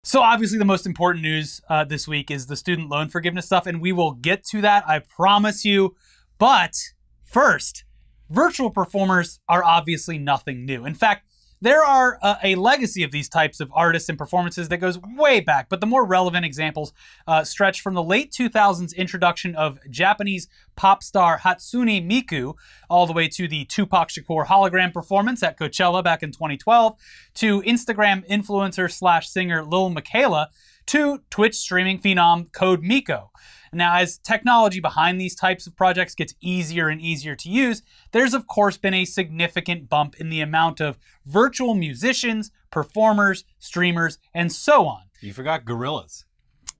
So obviously the most important news this week is the student loan forgiveness stuff, and we will get to that, I promise you. But first, virtual performers are obviously nothing new. In fact, there are a legacy of these types of artists and performances that goes way back, but the more relevant examples stretch from the late 2000s introduction of Japanese pop star Hatsune Miku, all the way to the Tupac Shakur hologram performance at Coachella back in 2012, to Instagram influencer slash singer Lil Miquela, to Twitch streaming phenom Code Miko. Now, as technology behind these types of projects gets easier and easier to use, there's of course been a significant bump in the amount of virtual musicians, performers, streamers, and so on. You forgot gorillas.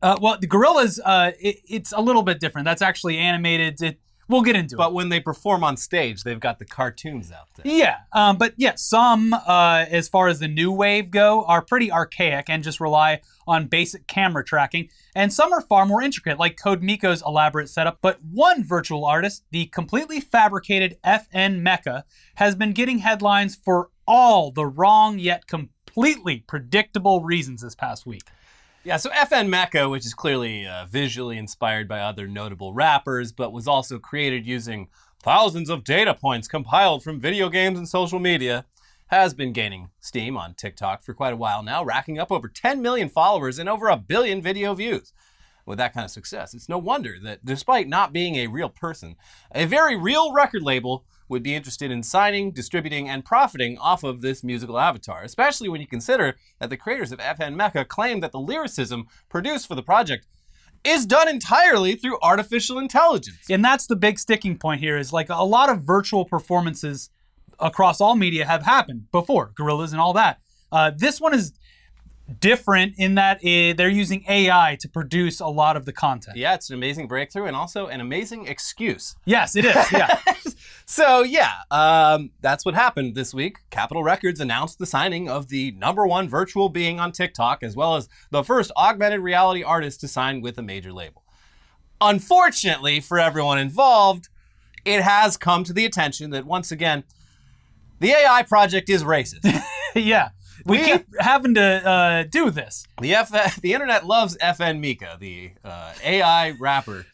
Well, the gorillas, it's a little bit different. That's actually animated. We'll get into it. But when they perform on stage, they've got the cartoons out there. Yeah, but yeah, some, as far as the new wave go, are pretty archaic and just rely on basic camera tracking, and some are far more intricate, like Code Miko's elaborate setup. But one virtual artist, the completely fabricated FN Meka, has been getting headlines for all the wrong yet completely predictable reasons this past week. Yeah, so FN Meka, which is clearly visually inspired by other notable rappers, but was also created using thousands of data points compiled from video games and social media, has been gaining steam on TikTok for quite a while now, racking up over 10 million followers and over 1 billion video views. With that kind of success, it's no wonder that despite not being a real person, a very real record label would be interested in signing, distributing, and profiting off of this musical avatar, especially when you consider that the creators of FN Meka claim that the lyricism produced for the project is done entirely through artificial intelligence. And that's the big sticking point here, is like a lot of virtual performances across all media have happened before, gorillas and all that. This one is different in that they're using AI to produce a lot of the content. Yeah, it's an amazing breakthrough and also an amazing excuse. Yes, it is, yeah. So yeah, that's what happened this week. Capitol Records announced the signing of the #1 virtual being on TikTok, as well as the first augmented reality artist to sign with a major label. Unfortunately for everyone involved, it has come to the attention that once again, the AI project is racist. Yeah. We keep having to do this. The internet loves FN Meka, the AI rapper.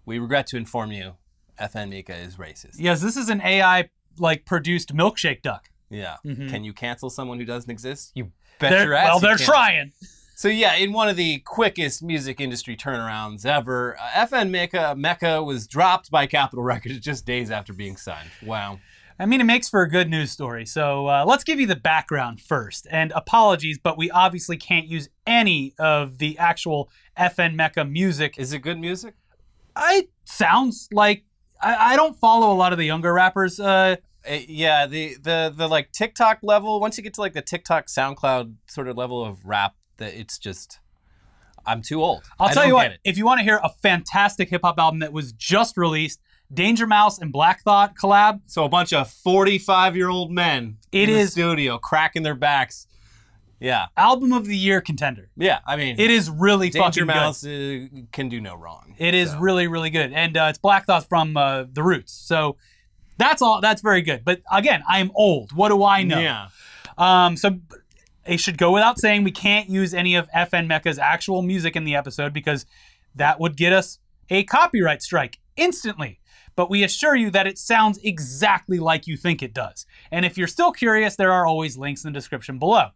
We regret to inform you, FN Meka is racist. Yes, this is an AI like produced milkshake duck. Yeah. Can you cancel someone who doesn't exist? You bet your ass. Well, they're trying. So yeah, in one of the quickest music industry turnarounds ever, FN Meka was dropped by Capitol Records just days after being signed. Wow. I mean, it makes for a good news story. So let's give you the background first. And apologies, but we obviously can't use any of the actual FN Meka music. Is it good music? It sounds like, I don't follow a lot of the younger rappers. Yeah, the like TikTok level, once you get to like the TikTok SoundCloud sort of level of rap, that it's just, I'm too old. I'll tell you what, if you want to hear a fantastic hip hop album that was just released, Danger Mouse and Black Thought collab. So a bunch of 45-year-old men in the studio cracking their backs. Yeah. Album of the year contender. Yeah, I mean, it is really fucking good. Danger Mouse can do no wrong. It is really, really good. And it's Black Thought from The Roots. So that's all. That's very good. But again, I'm old. What do I know? Yeah. So it should go without saying we can't use any of FN Meka's actual music in the episode because that would get us a copyright strike instantly. But we assure you that it sounds exactly like you think it does. And if you're still curious, there are always links in the description below.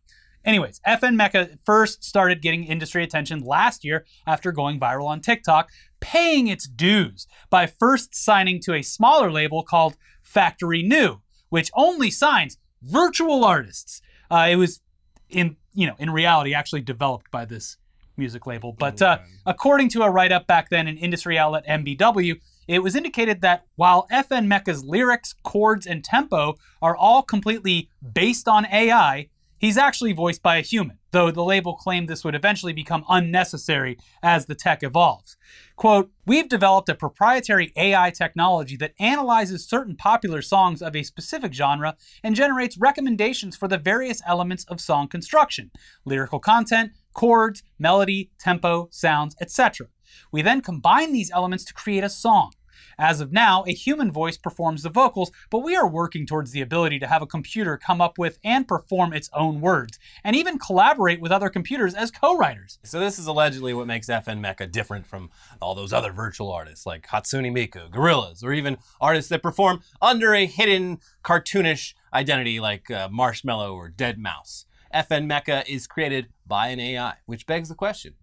Anyways, FN Meka first started getting industry attention last year after going viral on TikTok, paying its dues by first signing to a smaller label called Factory New, which only signs virtual artists. It was in reality actually developed by this music label. But according to a write-up back then in industry outlet MBW, it was indicated that while FN Meka's lyrics, chords, and tempo are all completely based on AI, he's actually voiced by a human, though the label claimed this would eventually become unnecessary as the tech evolves. Quote, "We've developed a proprietary AI technology that analyzes certain popular songs of a specific genre and generates recommendations for the various elements of song construction, lyrical content, chords, melody, tempo, sounds, etc. We then combine these elements to create a song. As of now, a human voice performs the vocals, but we are working towards the ability to have a computer come up with and perform its own words, and even collaborate with other computers as co-writers. So this is allegedly what makes FN Meka different from all those other virtual artists like Hatsune Miku, Gorillaz, or even artists that perform under a hidden cartoonish identity like Marshmallow or Dead Mouse. FN Meka is created by an AI, which begs the question,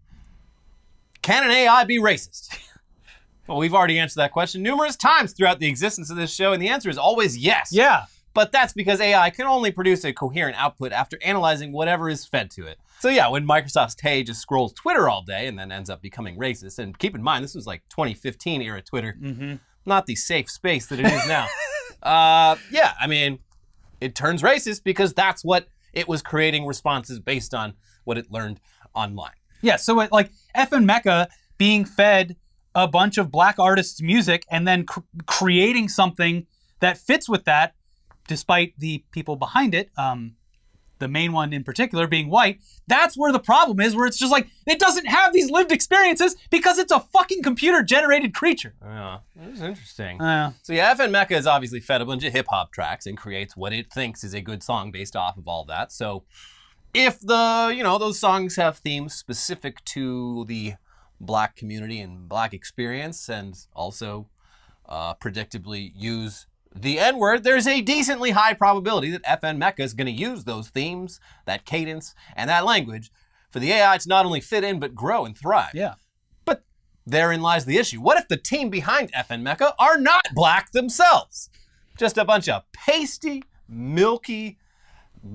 can an AI be racist? Well, we've already answered that question numerous times throughout the existence of this show, and the answer is always yes. Yeah. But that's because AI can only produce a coherent output after analyzing whatever is fed to it. So yeah, when Microsoft's Tay just scrolls Twitter all day and then ends up becoming racist, and keep in mind, this was like 2015 era Twitter, not the safe space that it is now. Yeah, I mean, it turns racist because that's what it was creating responses based on what it learned online. Yeah, so like FN Meka being fed a bunch of black artists' music and then creating something that fits with that, despite the people behind it, the main one in particular being white, that's where the problem is, where it's just like, it doesn't have these lived experiences because it's a fucking computer-generated creature. Yeah, that is interesting. So yeah, FN Meka is obviously fed a bunch of hip-hop tracks and creates what it thinks is a good song based off of all that. So if those songs have themes specific to the black community and black experience, and also predictably use the N-word, there's a decently high probability that FN Meka is going to use those themes, that cadence, and that language for the AI to not only fit in, but grow and thrive. Yeah. But therein lies the issue. What if the team behind FN Meka are not black themselves? Just a bunch of pasty, milky,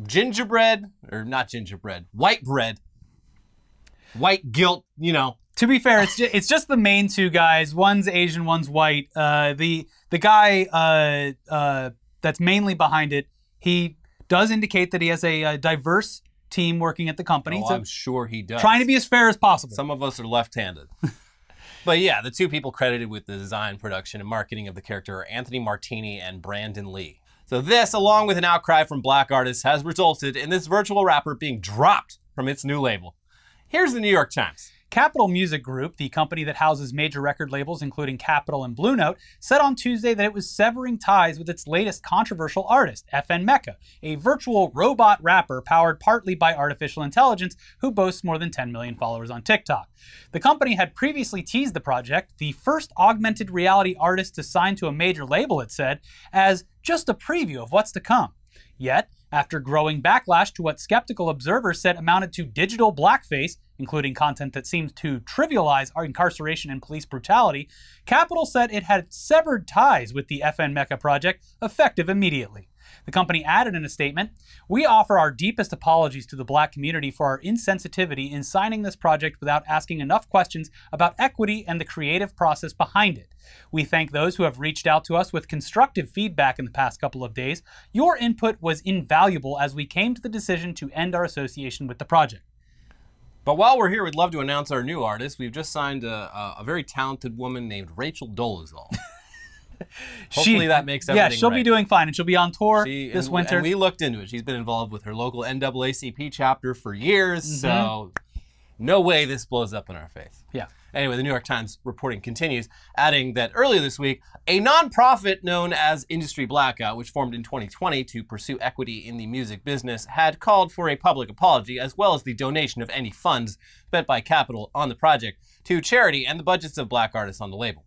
gingerbread, or not gingerbread, white bread, white guilt, To be fair, it's just the main two guys. One's Asian, one's white. The guy that's mainly behind it, he does indicate that he has a diverse team working at the company. Oh, so I'm sure he does. Trying to be as fair as possible. Some of us are left-handed. But yeah, the two people credited with the design, production, and marketing of the character are Anthony Martini and Brandon Lee. So this, along with an outcry from black artists, has resulted in this virtual rapper being dropped from its new label. Here's the New York Times. Capitol Music Group, the company that houses major record labels including Capitol and Blue Note, said on Tuesday that it was severing ties with its latest controversial artist, FN Meka, a virtual robot rapper powered partly by artificial intelligence who boasts more than 10 million followers on TikTok. The company had previously teased the project, the first augmented reality artist to sign to a major label, it said, as just a preview of what's to come. Yet, after growing backlash to what skeptical observers said amounted to digital blackface, including content that seems to trivialize our incarceration and police brutality, Capitol said it had severed ties with the FN Meka project, effective immediately. The company added in a statement, "We offer our deepest apologies to the black community for our insensitivity in signing this project without asking enough questions about equity and the creative process behind it. We thank those who have reached out to us with constructive feedback in the past couple of days. Your input was invaluable as we came to the decision to end our association with the project." But while we're here, we'd love to announce our new artist. We've just signed a very talented woman named Rachel Dolezal. Hopefully that makes everything right. Yeah, she'll be doing fine, and she'll be on tour this winter. And we looked into it. She's been involved with her local NAACP chapter for years, so no way this blows up in our face. Yeah. Anyway, the New York Times reporting continues, adding that earlier this week, a nonprofit known as Industry Blackout, which formed in 2020 to pursue equity in the music business, had called for a public apology, as well as the donation of any funds spent by Capitol on the project to charity and the budgets of black artists on the label.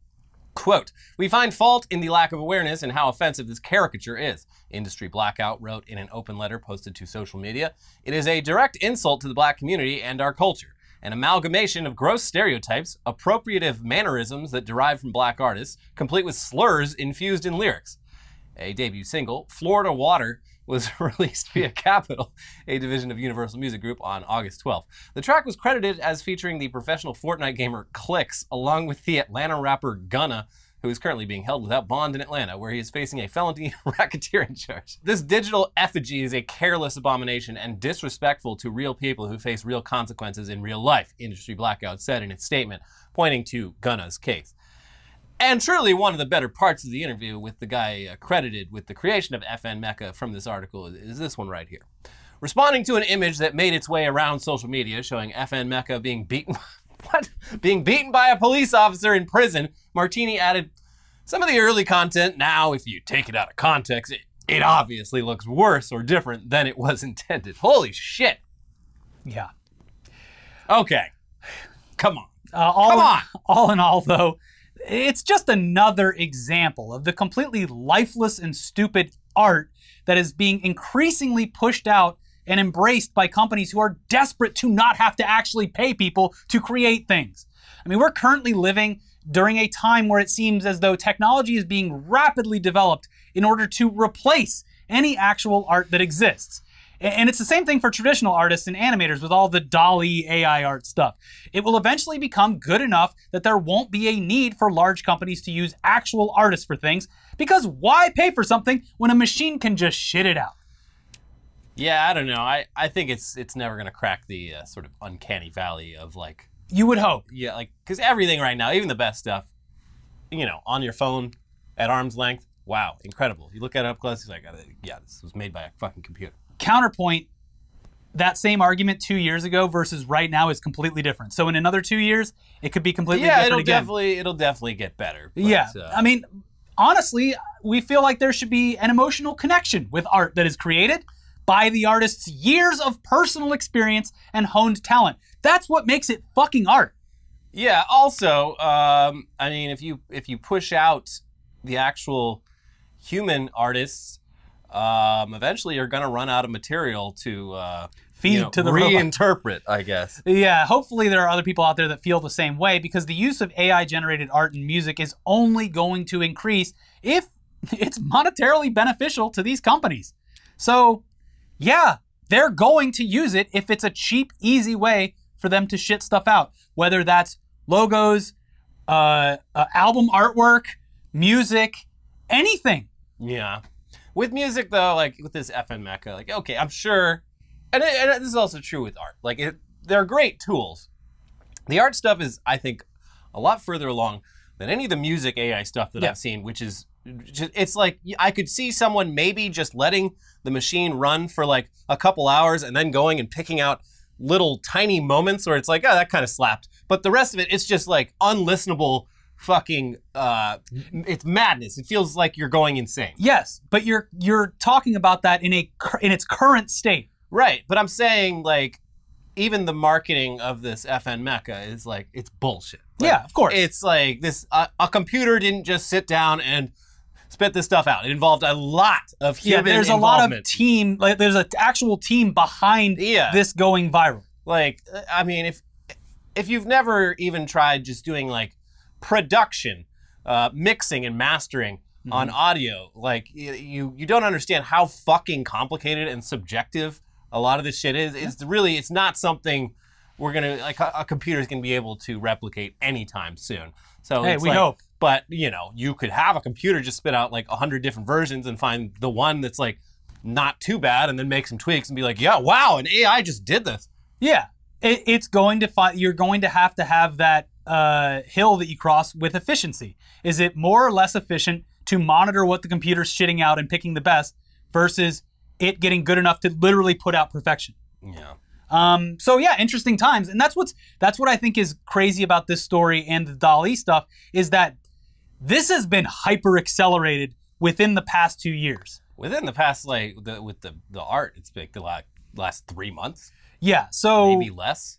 Quote, "We find fault in the lack of awareness and how offensive this caricature is," Industry Blackout wrote in an open letter posted to social media. "It is a direct insult to the black community and our culture. An amalgamation of gross stereotypes, appropriative mannerisms that derive from black artists, complete with slurs infused in lyrics." A debut single, Florida Water, was released via Capitol, a division of Universal Music Group, on August 12th. The track was credited as featuring the professional Fortnite gamer Clicks, along with the Atlanta rapper Gunna, who is currently being held without bond in Atlanta, where he is facing a felony racketeering charge. This digital effigy is a careless abomination and disrespectful to real people who face real consequences in real life, Industry Blackout said in its statement, pointing to Gunna's case. And truly one of the better parts of the interview with the guy credited with the creation of FN Meka from this article is this one right here. Responding to an image that made its way around social media showing FN Meka being beaten being beaten by a police officer in prison, Martini added, Some of the early content now, if you take it out of context, it obviously looks worse or different than it was intended. Holy shit. Yeah. Okay. Come on. All in all, though, it's just another example of the completely lifeless and stupid art that is being increasingly pushed out and embraced by companies who are desperate to not have to actually pay people to create things. I mean, we're currently living during a time where it seems as though technology is being rapidly developed in order to replace any actual art that exists. And it's the same thing for traditional artists and animators with all the DALL-E AI art stuff. It will eventually become good enough that there won't be a need for large companies to use actual artists for things, because why pay for something when a machine can just shit it out? Yeah, I don't know. I think it's never going to crack the sort of uncanny valley of like... You would hope. Yeah, like, because everything right now, even the best stuff, you know, on your phone, at arm's length, wow, incredible. You look at it up close, it's like, yeah, this was made by a fucking computer. Counterpoint, that same argument 2 years ago versus right now is completely different. So in another 2 years, it could be completely different again. It'll definitely get better. But, yeah, I mean, honestly, we feel like there should be an emotional connection with art that is created by the artist's years of personal experience and honed talent. That's what makes it fucking art. Yeah, also, I mean, if you push out the actual human artists, eventually you're going to run out of material to feed to the reinterpret, I guess. Yeah, hopefully there are other people out there that feel the same way, because the use of AI-generated art and music is only going to increase if it's monetarily beneficial to these companies. So, yeah, they're going to use it if it's a cheap, easy way for them to shit stuff out, whether that's logos, album artwork, music, anything. Yeah. With music, though, like with this FN Meka, like, okay, I'm sure, and this is also true with art. Like, they're great tools. The art stuff is, I think, a lot further along than any of the music AI stuff that I've seen, which is, it's like, I could see someone maybe just letting the machine run for like a couple hours and then going and picking out little tiny moments where it's like, oh, that kind of slapped. But the rest of it, it's just like unlistenable fucking, it's madness. It feels like you're going insane. Yes, but you're talking about that in its current state. Right, but I'm saying like, even the marketing of this FN Meka is like, it's bullshit. Like, yeah, of course. It's like this, a computer didn't just sit down and spit this stuff out. It involved a lot of human there's involvement. A lot of team, like there's an actual team behind this going viral. Like, I mean, if you've never even tried just doing like production, mixing and mastering on audio, like you don't understand how fucking complicated and subjective a lot of this shit is. It's not something we're gonna, like, a computer's gonna be able to replicate anytime soon. So hey, we hope. But you know, you could have a computer just spit out like 100 different versions and find the one that's like not too bad, and then make some tweaks and be like, yeah, wow, an AI just did this. Yeah, it's going to find, you're going to have that hill that you cross with efficiency. Is it more or less efficient to monitor what the computer's shitting out and picking the best versus it getting good enough to literally put out perfection? Yeah. So yeah, interesting times. And that's what I think is crazy about this story and the DALL-E stuff, is that this has been hyper accelerated within the past 2 years. Within the past, like, with the art, it's like the last 3 months. Yeah, so maybe less.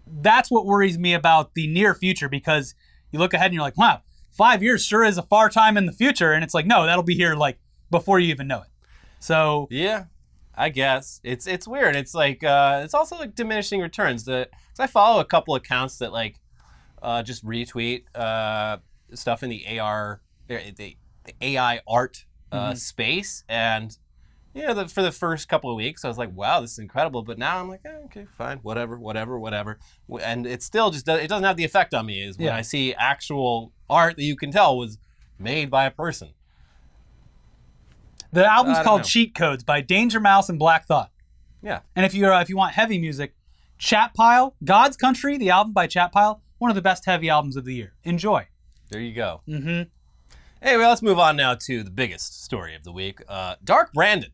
That's what worries me about the near future, because you look ahead and you're like, wow, 5 years sure is a far time in the future. And it's like, no, that'll be here like before you even know it. So yeah, I guess it's weird. It's like it's also like diminishing returns. Because I follow a couple accounts that like just retweet stuff in the AI art space, and you know, for the first couple of weeks I was like, wow, this is incredible. But now I'm like, okay, fine, whatever. And it still just it doesn't have the effect on me as when I see actual art that you can tell was made by a person. The album's called Cheat Codes by Danger Mouse and Black Thought. Yeah. And if you want heavy music, Chat Pile, God's Country, the album by Chat Pile, one of the best heavy albums of the year. Enjoy. There you go. Mm-hmm. Anyway, let's move on now to the biggest story of the week. Dark Brandon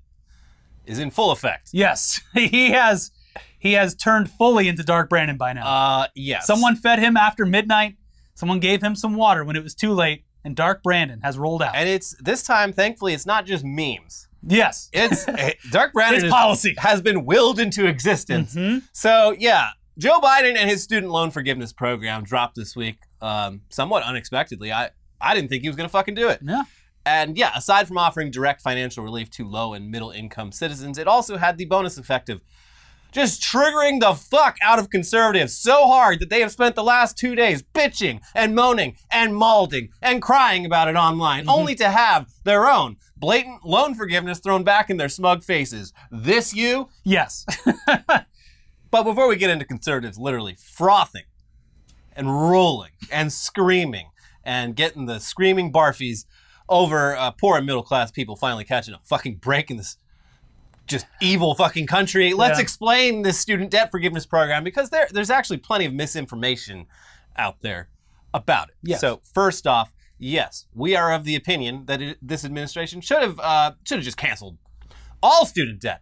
is in full effect. Yes, he has turned fully into Dark Brandon by now. Yes. Someone fed him after midnight. Someone gave him some water when it was too late, and Dark Brandon has rolled out. And it's this time, thankfully, it's not just memes. Yes. It's Dark Brandon policy. Has been willed into existence. So, yeah, Joe Biden and his student loan forgiveness program dropped this week somewhat unexpectedly. I didn't think he was going to fucking do it. Yeah. And yeah, aside from offering direct financial relief to low and middle income citizens, it also had the bonus effect of just triggering the fuck out of conservatives so hard that they have spent the last 2 days bitching and moaning and malding and crying about it online, only to have their own blatant loan forgiveness thrown back in their smug faces. This you? Yes. But before we get into conservatives literally frothing and rolling and screaming and getting the screaming barfies over poor and middle class people finally catching a fucking break in this just evil fucking country, let's explain this student debt forgiveness program, because there's actually plenty of misinformation out there about it. Yes. So first off, yes, we are of the opinion that this administration should have just canceled all student debt,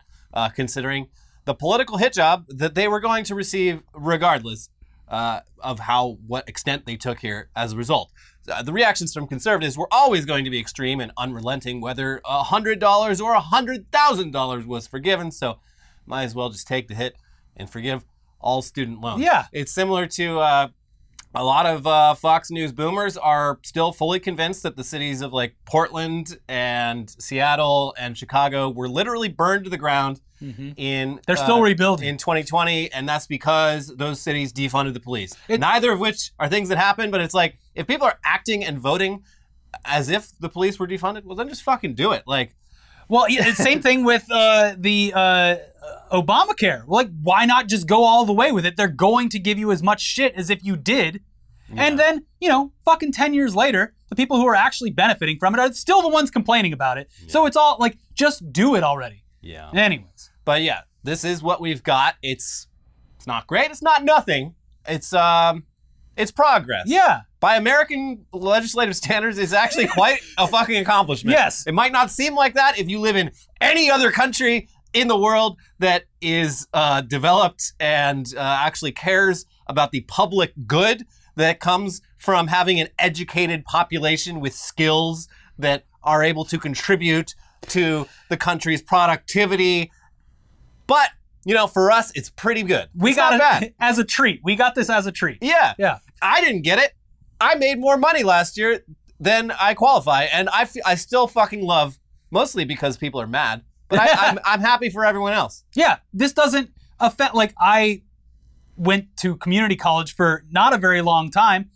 considering the political hit job that they were going to receive regardless of what extent they took here as a result. The reactions from conservatives were always going to be extreme and unrelenting, whether $100 or $100,000 was forgiven. So might as well just take the hit and forgive all student loans. Yeah. It's similar to a lot of Fox News boomers are still fully convinced that the cities of like Portland and Seattle and Chicago were literally burned to the ground They're still rebuilding in 2020, and that's because those cities defunded the police. Neither of which are things that happen, but it's like, if people are acting and voting as if the police were defunded, well, then just fucking do it. Like, well, yeah, same thing with the Obamacare. Like, why not just go all the way with it? They're going to give you as much shit as if you did. Yeah. And then, fucking 10 years later, the people who are actually benefiting from it are still the ones complaining about it. Yeah. So it's all like, just do it already. Yeah. Anyways. But yeah, this is what we've got. It's not great. It's not nothing. It's progress. Yeah. By American legislative standards, it's actually quite a fucking accomplishment. Yes. It might not seem like that if you live in any other country in the world that is developed and actually cares about the public good that comes from having an educated population with skills that are able to contribute to the country's productivity. But, for us, it's pretty good. We got it as a treat. We got this as a treat. Yeah. Yeah. I didn't get it. I made more money last year than I qualify, and I still fucking love, mostly because people are mad, but I'm happy for everyone else. Yeah. This doesn't affect, like, I went to community college for not a very long time,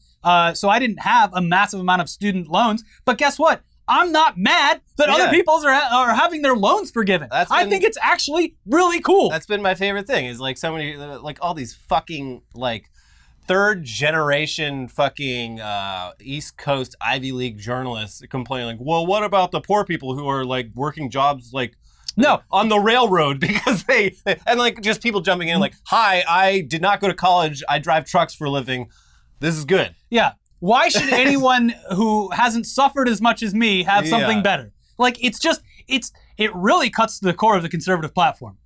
so I didn't have a massive amount of student loans, but guess what? I'm not mad that other people are having their loans forgiven. I think it's actually really cool. That's been my favorite thing, is like so many, like all these fucking like third generation fucking East Coast Ivy League journalists complaining like, well, what about the poor people who are like working jobs like on the railroad because they and like just people jumping in like, hi, I did not go to college. I drive trucks for a living. This is good. Yeah. Why should anyone who hasn't suffered as much as me have something better? Like, it really cuts to the core of the conservative platform.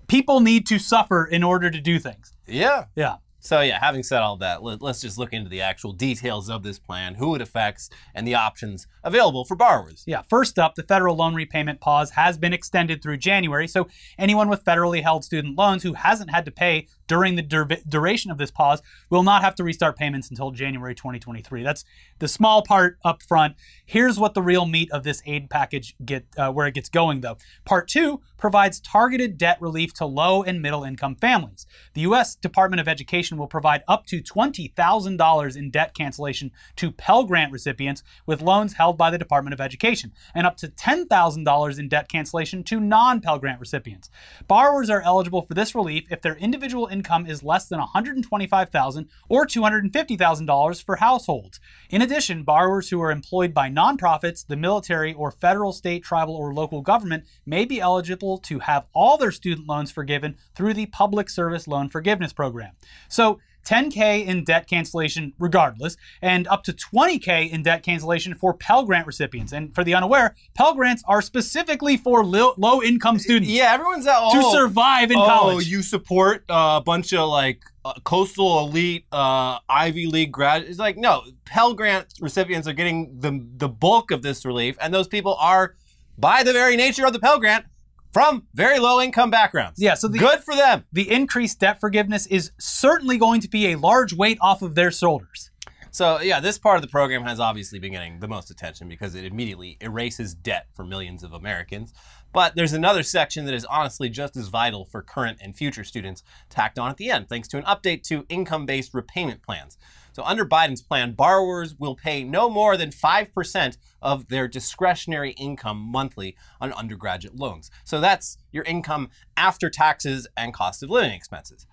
People need to suffer in order to do things. Yeah. Yeah. So yeah, having said all that, let's just look into the actual details of this plan, who it affects, and the options available for borrowers. Yeah, first up, the federal loan repayment pause has been extended through January, so anyone with federally held student loans who hasn't had to pay during the duration of this pause will not have to restart payments until January 2023. That's the small part up front. Here's what the real meat of this aid package where it gets going, though. Part 2 provides targeted debt relief to low and middle income families. The U.S. Department of Education will provide up to $20,000 in debt cancellation to Pell Grant recipients with loans held by the Department of Education, and up to $10,000 in debt cancellation to non-Pell Grant recipients. Borrowers are eligible for this relief if their individual income is less than $125,000 or $250,000 for households. In addition, borrowers who are employed by nonprofits, the military, or federal, state, tribal, or local government may be eligible to have all their student loans forgiven through the Public Service Loan Forgiveness Program. So $10K in debt cancellation regardless, and up to $20K in debt cancellation for Pell Grant recipients. And for the unaware, Pell Grants are specifically for low-income students. Yeah, everyone's out to survive in college. Oh, you support a bunch of like coastal elite Ivy League graduates. It's like, no, Pell Grant recipients are getting the bulk of this relief, and those people are, by the very nature of the Pell Grant, from very low income backgrounds. Yeah, so good for them. The increased debt forgiveness is certainly going to be a large weight off of their shoulders. So yeah, this part of the program has obviously been getting the most attention because it immediately erases debt for millions of Americans. But there's another section that is honestly just as vital for current and future students tacked on at the end, thanks to an update to income-based repayment plans. So under Biden's plan, borrowers will pay no more than 5% of their discretionary income monthly on undergraduate loans. So that's your income after taxes and cost of living expenses.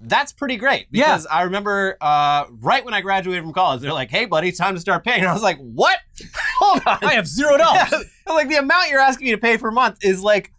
That's pretty great because I remember right when I graduated from college, they're like, hey, buddy, it's time to start paying. And I was like, what? Hold on. I have $0. Yeah, like the amount you're asking me to pay per month is like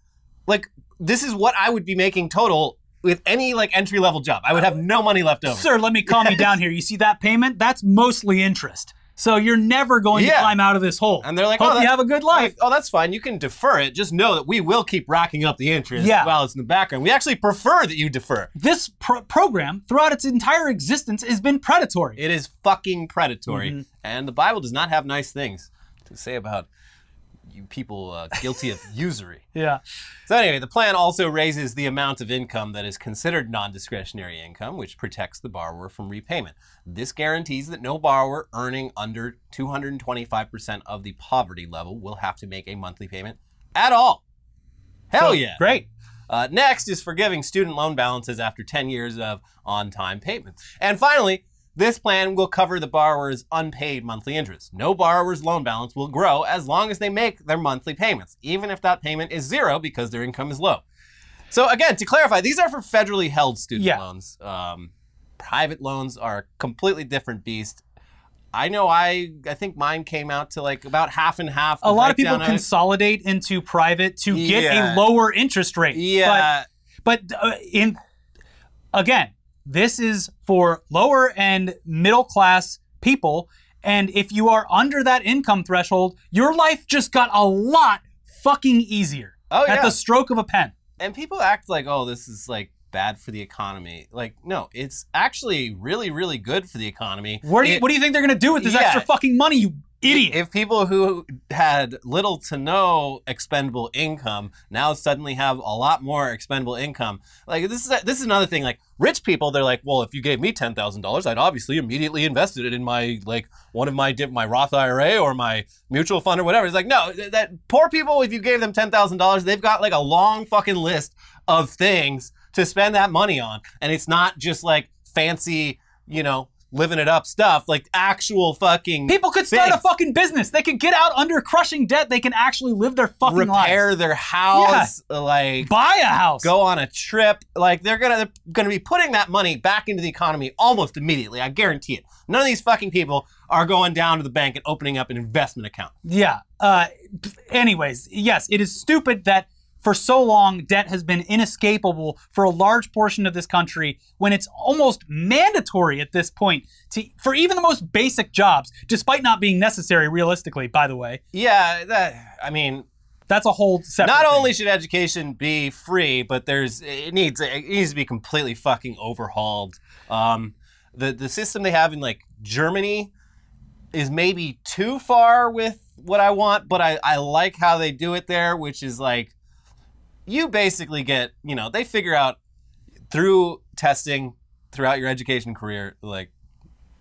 this is what I would be making total with any like entry-level job. I would have no money left over. Sir, let me calm you down here. You see that payment? That's mostly interest. So you're never going to climb out of this hole. And they're like, hope you have a good life. Like, oh, that's fine. You can defer it. Just know that we will keep racking up the interest while it's in the background. We actually prefer that you defer. This program, throughout its entire existence, has been predatory. It is fucking predatory. And the Bible does not have nice things to say about you people guilty of usury. Yeah. So anyway, the plan also raises the amount of income that is considered non-discretionary income, which protects the borrower from repayment. This guarantees that no borrower earning under 225% of the poverty level will have to make a monthly payment at all. Hell yeah. Great. Next is forgiving student loan balances after 10 years of on-time payments. And finally, this plan will cover the borrower's unpaid monthly interest. No borrower's loan balance will grow as long as they make their monthly payments, even if that payment is zero because their income is low. So again, to clarify, these are for federally held student loans. Private loans are a completely different beast. I know I think mine came out to like about half and half. A lot of people consolidate into private to get a lower interest rate. Yeah. But again, this is for lower and middle class people. And if you are under that income threshold, your life just got a lot fucking easier at the stroke of a pen. And people act like, oh, this is like bad for the economy. Like, no, it's actually really, really good for the economy. What do you think they're going to do with this extra fucking money, you idiot? If people who had little to no expendable income now suddenly have a lot more expendable income, like this is another thing. Like rich people, they're like, well, if you gave me $10,000, I'd obviously immediately invested it in my one of my Roth IRA or my mutual fund or whatever. It's like, no, that poor people, if you gave them $10,000, they've got like a long fucking list of things to spend that money on, and it's not just like fancy, living it up stuff, like actual fucking people could start a fucking business. They could get out under crushing debt. They can actually live their fucking lives. Repair their house, like buy a house, go on a trip. Like they're gonna be putting that money back into the economy almost immediately. I guarantee it. None of these fucking people are going down to the bank and opening up an investment account. Yeah. Anyways, yes, it is stupid that for so long, debt has been inescapable for a large portion of this country when it's almost mandatory at this point for even the most basic jobs, despite not being necessary realistically, by the way. Yeah, that's a whole separate Not thing. only should education be free, but it needs to be completely fucking overhauled. The system they have in like Germany is maybe too far with what I want, but I like how they do it there, which is like, you basically get, they figure out through testing throughout your education career, like,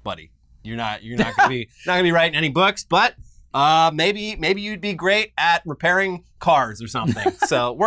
buddy, you're not gonna be writing any books, but maybe you'd be great at repairing cars or something. So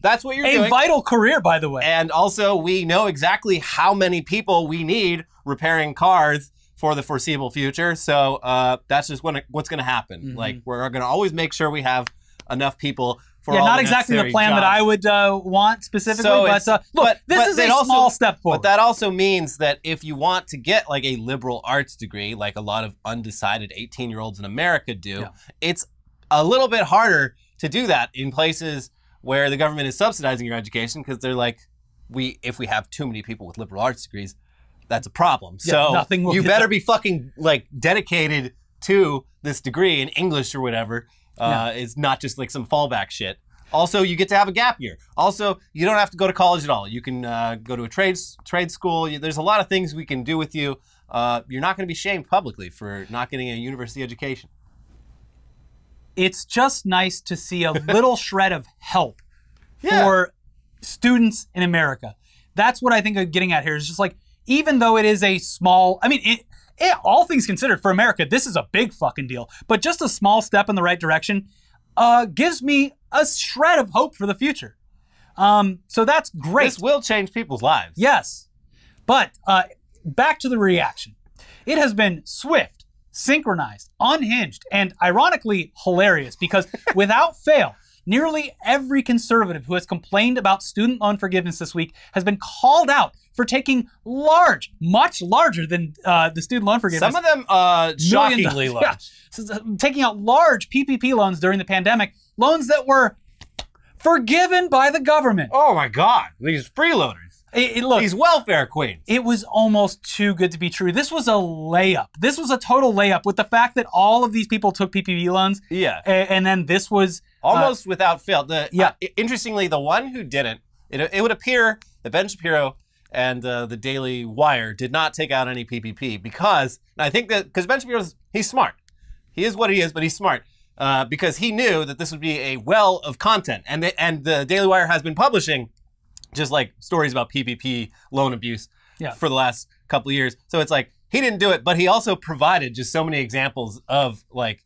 that's what you're doing. A vital career, by the way. And also, we know exactly how many people we need repairing cars for the foreseeable future. So that's just what's going to happen. Like, we're going to always make sure we have enough people. Not exactly the plan that I would want specifically, but this is a small step forward. But that also means that if you want to get like a liberal arts degree, like a lot of undecided 18-year-olds in America do, it's a little bit harder to do that in places where the government is subsidizing your education because they're like, if we have too many people with liberal arts degrees, that's a problem. Yeah, so nothing will you get better done. be fucking like dedicated to this degree in English or whatever. It's not just like some fallback shit. Also, you get to have a gap year. Also, you don't have to go to college at all. You can go to a trade school. There's a lot of things we can do with you. You're not going to be shamed publicly for not getting a university education. It's just nice to see a little shred of help for students in America. That's what I think I'm getting at here. Is just like, even though it is a small, I mean, all things considered, for America, this is a big fucking deal. But just a small step in the right direction gives me a shred of hope for the future. So that's great. This will change people's lives. Yes. But back to the reaction. It has been swift, synchronized, unhinged, and ironically hilarious because without fail, nearly every conservative who has complained about student loan forgiveness this week has been called out for taking much larger than the student loan forgiveness. Some of them shockingly large. Yeah. So, taking out large PPP loans during the pandemic, loans that were forgiven by the government. Oh my God, these freeloaders. Look, these welfare queens. It was almost too good to be true. This was a layup. This was a total layup with the fact that all of these people took PPP loans. Yeah. And then this was... almost without fail. Interestingly, the one who didn't, it would appear that Ben Shapiro and the Daily Wire did not take out any PPP because Ben Shapiro's, he's smart. He is what he is, but he's smart. Because he knew that this would be a well of content. And the Daily Wire has been publishing just like stories about PPP loan abuse for the last couple of years. So it's like, he didn't do it, but he also provided just so many examples of like,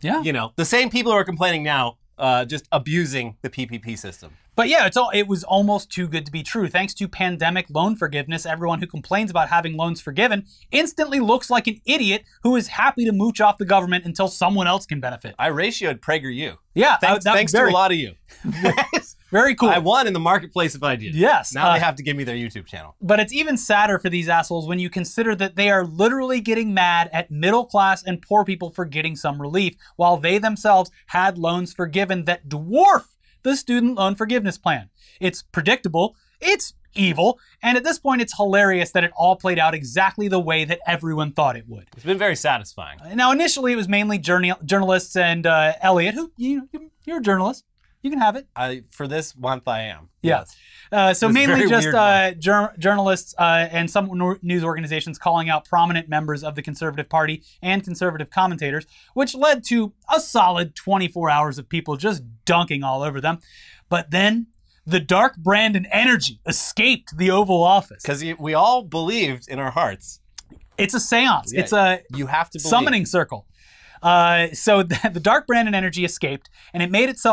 the same people who are complaining now, just abusing the PPP system. But yeah, it was almost too good to be true. Thanks to pandemic loan forgiveness, everyone who complains about having loans forgiven instantly looks like an idiot who is happy to mooch off the government until someone else can benefit. I ratioed PragerU. Yeah. Thanks to a lot of you. Very cool. I won in the marketplace of ideas. Yes. Now they have to give me their YouTube channel. But it's even sadder for these assholes when you consider that they are literally getting mad at middle class and poor people for getting some relief, while they themselves had loans forgiven that dwarf the student loan forgiveness plan. It's predictable, it's evil, and at this point it's hilarious that it all played out exactly the way that everyone thought it would. It's been very satisfying. Now initially it was mainly journalists and Elliot, who, you're a journalist. You can have it. For this month I am. Yeah. Yes. So mainly just journalists and some news organizations calling out prominent members of the Conservative Party and conservative commentators, which led to a solid 24 hours of people just dunking all over them. But then the dark Brandon energy escaped the Oval Office. Because we all believed in our hearts. It's a seance. Yeah, it's a you have to believe. Summoning circle. So the dark Brandon energy escaped, and it made its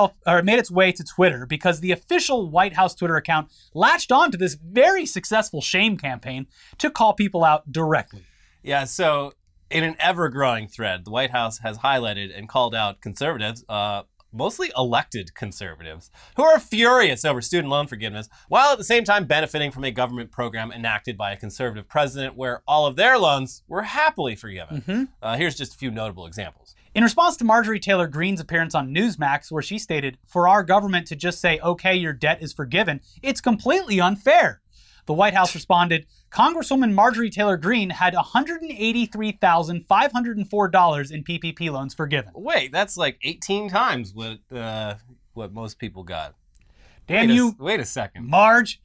way to Twitter because the official White House Twitter account latched on to this very successful shame campaign to call people out directly. Yeah, so in an ever-growing thread, the White House has highlighted and called out conservatives, mostly elected conservatives, who are furious over student loan forgiveness, while at the same time benefiting from a government program enacted by a conservative president where all of their loans were happily forgiven. Here's just a few notable examples. In response to Marjorie Taylor Greene's appearance on Newsmax, where she stated, "For our government to just say, okay, your debt is forgiven, it's completely unfair," the White House responded, Congresswoman Marjorie Taylor Greene had $183,504 in PPP loans forgiven. Wait, that's like 18 times what most people got. Damn Wait a second. Marge.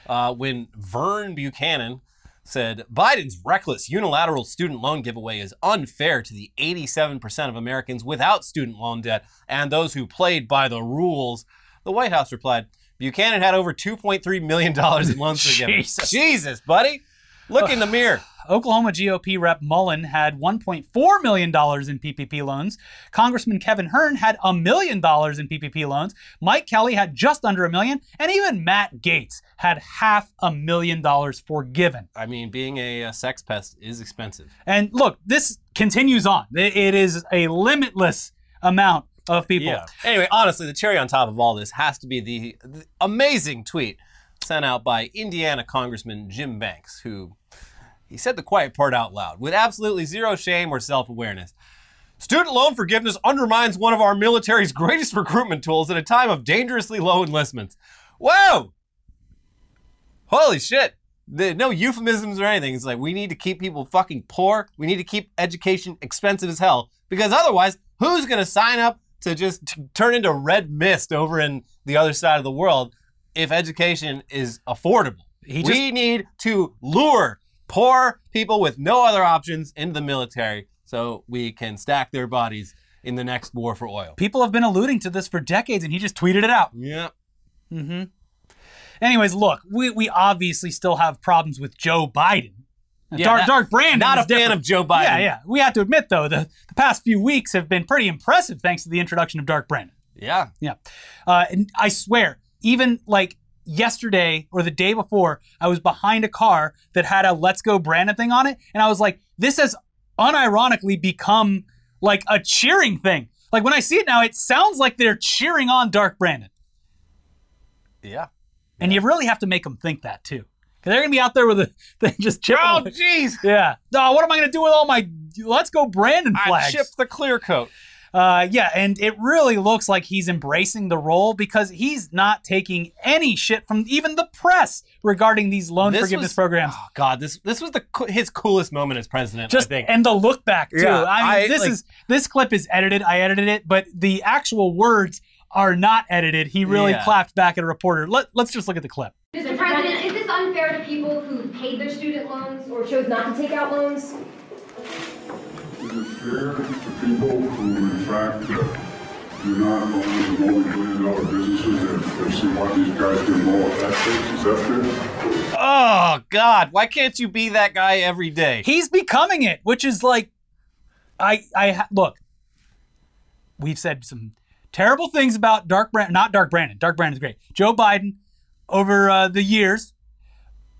When Vern Buchanan said, Biden's reckless unilateral student loan giveaway is unfair to the 87% of Americans without student loan debt and those who played by the rules, the White House replied, Buchanan had over $2.3 million in loans forgiven. Jesus, buddy. Look in the mirror. Oklahoma GOP Rep Mullen had $1.4 million in PPP loans. Congressman Kevin Hern had $1 million in PPP loans. Mike Kelly had just under $1 million. And even Matt Gaetz had $500,000 forgiven. I mean, being a sex pest is expensive. And look, this continues on. It is a limitless amount of people. Yeah. Anyway, honestly, the cherry on top of all this has to be the amazing tweet sent out by Indiana Congressman Jim Banks, who he said the quiet part out loud with absolutely zero shame or self-awareness. Student loan forgiveness undermines one of our military's greatest recruitment tools at a time of dangerously low enlistments. Whoa! Holy shit. No euphemisms or anything. It's like, we need to keep people fucking poor. We need to keep education expensive as hell. Because otherwise, who's going to sign up to just turn into red mist over in the other side of the world if education is affordable? We need to lure poor people with no other options into the military so we can stack their bodies in the next war for oil. People have been alluding to this for decades, and he just tweeted it out. Yeah. Mm-hmm. Anyways, look, we obviously still have problems with Joe Biden. Dark Brandon not a fan of Joe Biden. Yeah. We have to admit, though, the past few weeks have been pretty impressive thanks to the introduction of Dark Brandon. Yeah. Yeah. And I swear, even like yesterday or the day before, I was behind a car that had a Let's Go Brandon thing on it, and I was like, this has unironically become like a cheering thing. Like when I see it now, it sounds like they're cheering on Dark Brandon. Yeah. And you really have to make them think that too. Because they're going to be out there with just chipping. Oh, jeez. Yeah. No, what am I going to do with all my Let's Go Brandon flags? I chipped the clear coat. Yeah, and it really looks like he's embracing the role because he's not taking any shit from even the press regarding these loan forgiveness programs. Oh God, this was his coolest moment as president, I think. And the look back too. Yeah, I mean, this clip is edited. I edited it, but the actual words are not edited. He really clapped back at a reporter. Let's just look at the clip. Mr. President, is this unfair to people who paid their student loans or chose not to take out loans? Is it fair to people who, in fact, do not own the multi-billion-dollar businesses and they see what these guys do more at that stage? Is that fair? Oh, God. Why can't you be that guy every day? He's becoming it, which is like, look, we've said some terrible things about not Dark Brandon. Dark Brandon's great. Joe Biden over the years.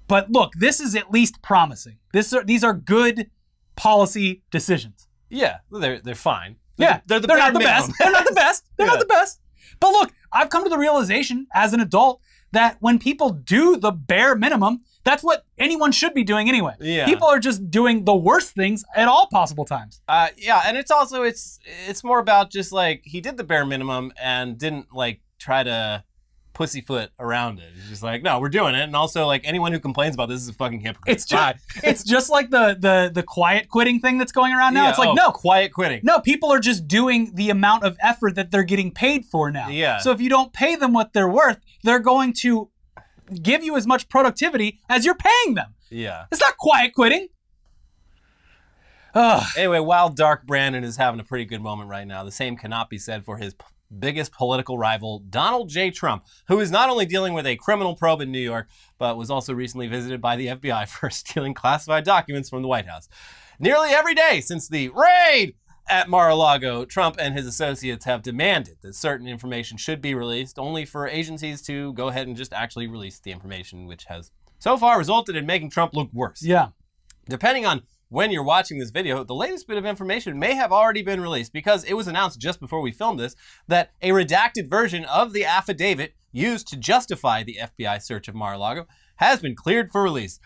But look, this is at least promising. These are good policy decisions. Yeah, they're fine. They're not the best. They're not the best. They're not the best. But look, I've come to the realization as an adult that when people do the bare minimum, that's what anyone should be doing anyway. Yeah. People are just doing the worst things at all possible times. Yeah, and it's also it's more about just like he did the bare minimum and didn't like try to pussyfoot around it. It's just like, no, we're doing it. And also, like, anyone who complains about this is a fucking hypocrite. It's just like the quiet quitting thing that's going around now. Yeah, it's like, no. Quiet quitting. No, people are just doing the amount of effort that they're getting paid for now. Yeah. So if you don't pay them what they're worth, they're going to give you as much productivity as you're paying them. Yeah. It's not quiet quitting. Ugh. Anyway, while Dark Brandon is having a pretty good moment right now, the same cannot be said for his biggest political rival, Donald J. Trump, who is not only dealing with a criminal probe in New York, but was also recently visited by the FBI for stealing classified documents from the White House. Nearly every day since the raid at Mar-A-Lago, Trump and his associates have demanded that certain information should be released, only for agencies to go ahead and just actually release the information, which has so far resulted in making Trump look worse. Yeah. Depending on when you're watching this video, the latest bit of information may have already been released because it was announced just before we filmed this that a redacted version of the affidavit used to justify the FBI search of Mar-A-Lago has been cleared for release.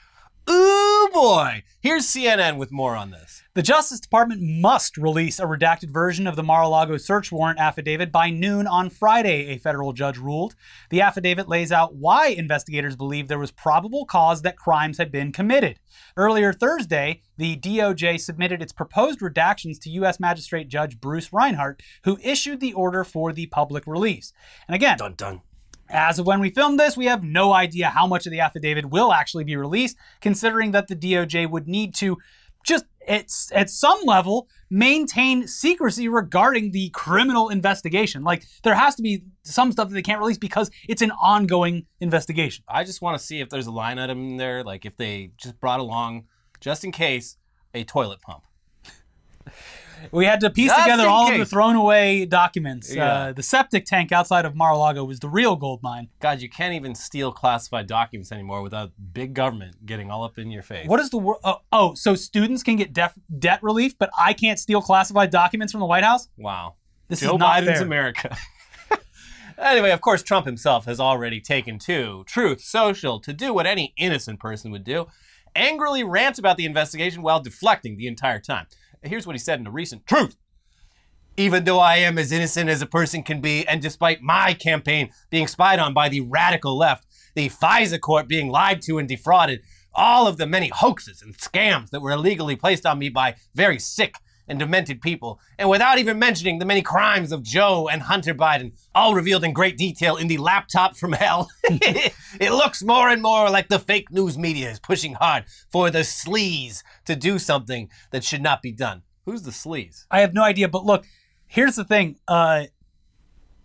Ooh boy! Here's CNN with more on this. The Justice Department must release a redacted version of the Mar-a-Lago search warrant affidavit by noon on Friday, a federal judge ruled. The affidavit lays out why investigators believe there was probable cause that crimes had been committed. Earlier Thursday, the DOJ submitted its proposed redactions to U.S. Magistrate Judge Bruce Reinhart, who issued the order for the public release. And again, Dun dun. As of when we filmed this, we have no idea how much of the affidavit will actually be released, considering that the DOJ would need to just, at some level, maintain secrecy regarding the criminal investigation. Like, there has to be some stuff that they can't release because it's an ongoing investigation. I just want to see if there's a line item in there, like if they just brought along, just in case, a toilet pump. We had to piece together all of the thrown away documents. Yeah. The septic tank outside of Mar-a-Lago was the real gold mine. God, you can't even steal classified documents anymore without big government getting all up in your face. What is the word? So students can get debt relief, but I can't steal classified documents from the White House? Wow. This Joe is not Biden's fair. America. Anyway, of course, Trump himself has already taken to Truth Social to do what any innocent person would do, angrily rant about the investigation while deflecting the entire time. Here's what he said in a recent Truth. Even though I am as innocent as a person can be, and despite my campaign being spied on by the radical left, the FISA court being lied to and defrauded, all of the many hoaxes and scams that were illegally placed on me by very sick and demented people, and without even mentioning the many crimes of Joe and Hunter Biden, all revealed in great detail in the laptop from hell, it looks more and more like the fake news media is pushing hard for the sleaze to do something that should not be done. Who's the sleaze? I have no idea, but look, here's the thing.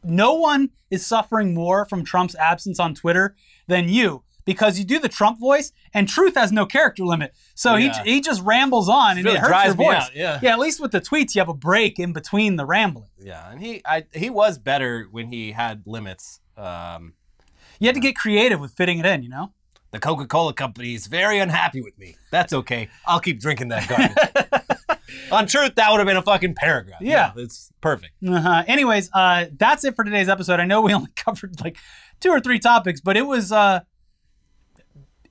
No one is suffering more from Trump's absence on Twitter than you, because you do the Trump voice, and Truth has no character limit. So he just rambles on, and really it hurts drives your me voice. out, yeah. At least with the tweets, you have a break in between the rambling. Yeah, and he was better when he had limits. You had to get creative with fitting it in, you know? The Coca-Cola company is very unhappy with me. That's okay. I'll keep drinking that garbage. On Truth, that would have been a fucking paragraph. Yeah. It's perfect. Anyways, that's it for today's episode. I know we only covered like 2 or 3 topics, but it was a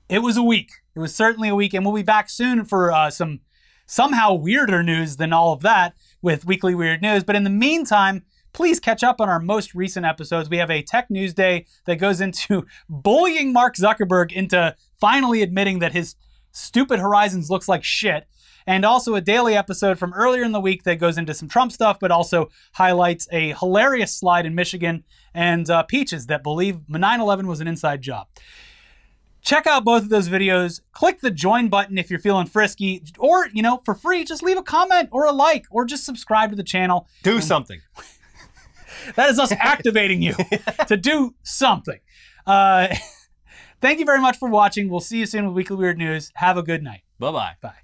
week. It was certainly a week, and we'll be back soon for some somehow weirder news than all of that with Weekly Weird News. But in the meantime, please catch up on our most recent episodes. We have a Tech News Day that goes into bullying Mark Zuckerberg into finally admitting that his stupid Horizons looks like shit. And also a daily episode from earlier in the week that goes into some Trump stuff, but also highlights a hilarious slide in Michigan and Peaches that believe 9/11 was an inside job. Check out both of those videos. Click the join button if you're feeling frisky, or, you know, for free, just leave a comment or a like, or just subscribe to the channel. Do something. That is us activating you to do something. Thank you very much for watching. We'll see you soon with Weekly Weird News. Have a good night. Bye-bye. Bye.